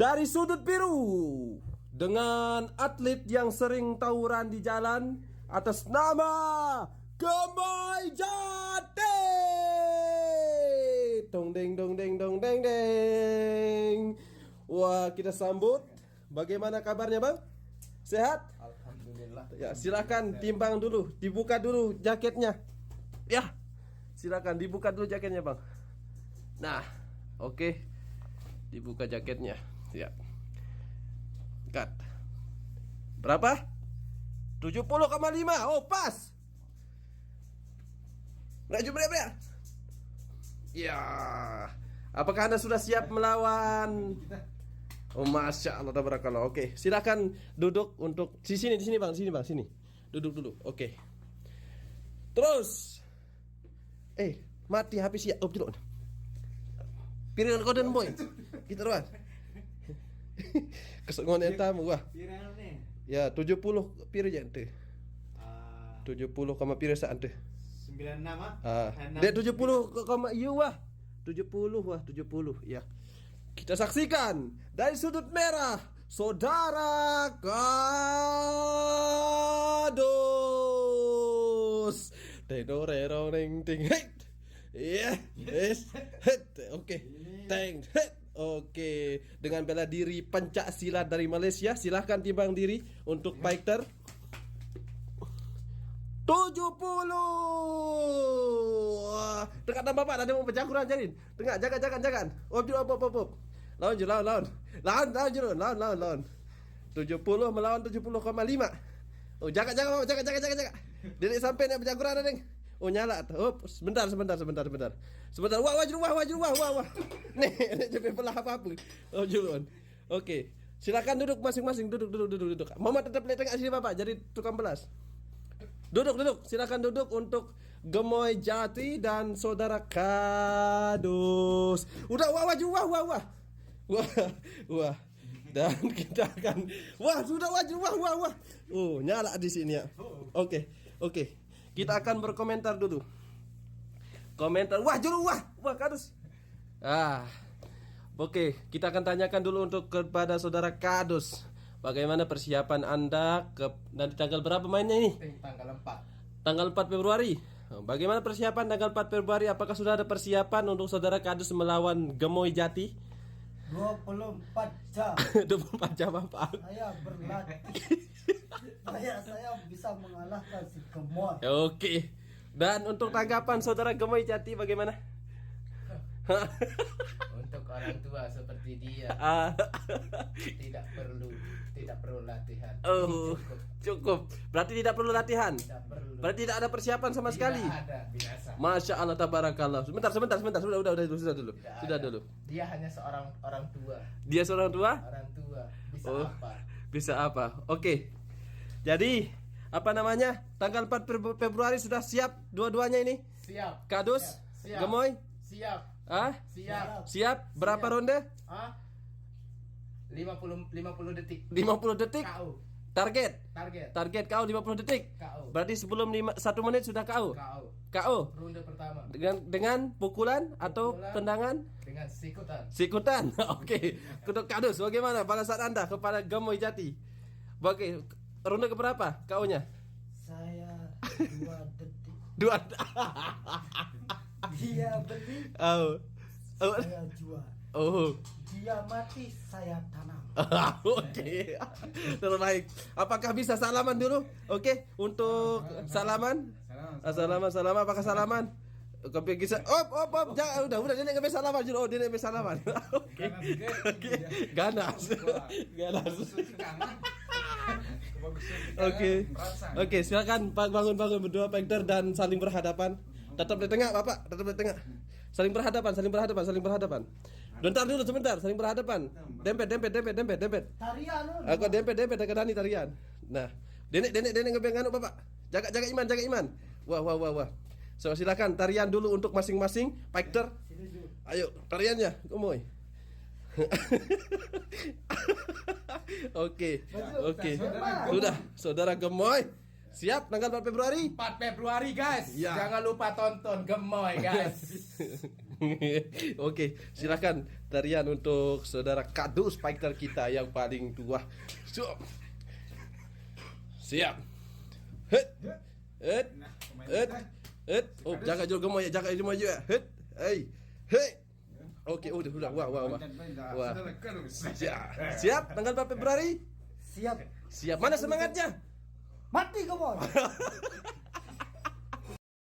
Dari sudut biru, dengan atlet yang sering tawuran di jalan atas nama Gemoy Jati. Dong deng dong deng dong deng deng. Wah, kita sambut. Bagaimana kabarnya, Bang? Sehat? Alhamdulillah. Ya, silakan timbang dulu, dibuka dulu jaketnya. Ya. Silakan dibuka dulu jaketnya, Bang. Nah, oke. Dibuka jaketnya. Siap. Cut. Berapa? 70,5. Oh, pas. Maju berat. Ya. Apakah Anda sudah siap melawan? Oh, Masya Allah, tabarakallah. Oke, silakan duduk untuk di sini, Bang. Sini, Bang, sini. Duduk dulu. Oke. Terus. Mati habis ya. Oh, dulu. Piringan kau dan boy. Kita ruan. Kesengon eta wah. Ya, 70 piring teh. 70 koma piring saan teh. 96 Dia 70 koma iya wah. 70 wah, 70 ya. Kita saksikan dari sudut merah, Saudara Kadus. Dedorero ring ting. Iya, yes, oke, thank, oke. Dengan bela diri pencak silat dari Malaysia, silahkan timbang diri untuk fighter. 70. Wah, dekat tambah Bapak, ada mau pecah kurang jarin. Tengah, jangan. Op. Lawan. 70 melawan 70,5. Oh, jaga. Diri sampai nak pecah kurang ada, Deng. Oh, nyala. Oh, sebentar. Wah. Nih, sampai belah apa-apa. Oh, julun. Oke. Silakan duduk masing-masing. Duduk. Mama tetap lihat tengah sini, Bapak. Jadi tukang belas. Duduk. Silakan duduk untuk Gemoy Jati dan Saudara Kadus. Udah, wah. Dan kita akan sudah wah. Oh, nyala di sini ya. Oke. Kita akan berkomentar dulu. Komentar. Wah, Kadus. Oke, kita akan tanyakan dulu untuk kepada Saudara Kadus. Bagaimana persiapan Anda nanti tanggal berapa mainnya ini? Tanggal 4. Tanggal 4 Februari. Bagaimana persiapan tanggal 4 Februari? Apakah sudah ada persiapan untuk Saudara Kadus melawan Gemoy Jati? 24 jam. 24 jam apa? Saya berlatih. saya bisa mengalahkan si Gemoy. Oke. Dan untuk tanggapan Saudara Gemoy Jati bagaimana? Untuk orang tua seperti dia tidak perlu latihan. Oh, cukup. Berarti tidak perlu latihan. Tidak perlu. Berarti tidak ada persiapan sama sekali. Tidak ada, biasa. Masya Allah, tabarakallah. Sebentar. Sudah dulu. Dia hanya seorang orang tua. Dia seorang tua? Orang tua bisa Oh, apa? bisa apa? Oke. Jadi, apa namanya? Tanggal 4 Februari sudah siap dua-duanya ini? Siap. Kadus, Siap. Gemoy? Siap. Siap. Siap. Berapa ronde? 50 detik. 50 detik. KO. Target KO 50 detik. KO. Berarti sebelum 1 menit sudah KO. KO. Ronde pertama. Dengan pukulan atau tendangan? Dengan Sikutan. Oke. Untuk Kadus, bagaimana balasan Anda kepada Gemoy Jati? Oke. Ronde keberapa KO-nya? Saya 2 detik. 2. Dia beli, saya jual. Oh. Dia mati, saya tanam. Oke. Terbaik. Apakah bisa salaman dulu? Oke, untuk salaman. Salaman. Apakah salaman? Kopi kisah. Op. Jangan, udah dia enggak bisa salaman dulu. Oh, dia enggak bisa salaman. Oke. Ganas. Oke, silakan Pak bangun berdua fighter dan saling berhadapan. Tetap di tengah, Bapak. Saling berhadapan. Bentar dulu sebentar, saling berhadapan. Dempet. Tarian. Aku dempet Dani tarian. Nah, Denek ngebeng anu, Bapak. Jaga iman. Wah. So, silakan tarian dulu untuk masing-masing fighter. Ayo, tariannya, Gemoy. Oke. Sudah, Saudara Gemoy. Siap tanggal 4 Februari? 4 Februari, guys. Ya. Jangan lupa tonton Gemoy, guys. Oke, silakan tarian untuk saudara Kardus fighter kita yang paling tua. Siap. Het. Het. Het. Het. Oh, jaga juga gemoy, jaga gemoy juga. Het. Hey. Hey. Oke, udah. Wah. Siap. Tanggal berapa Februari? Siap. Siap. Mana semangatnya? Mati kau bos.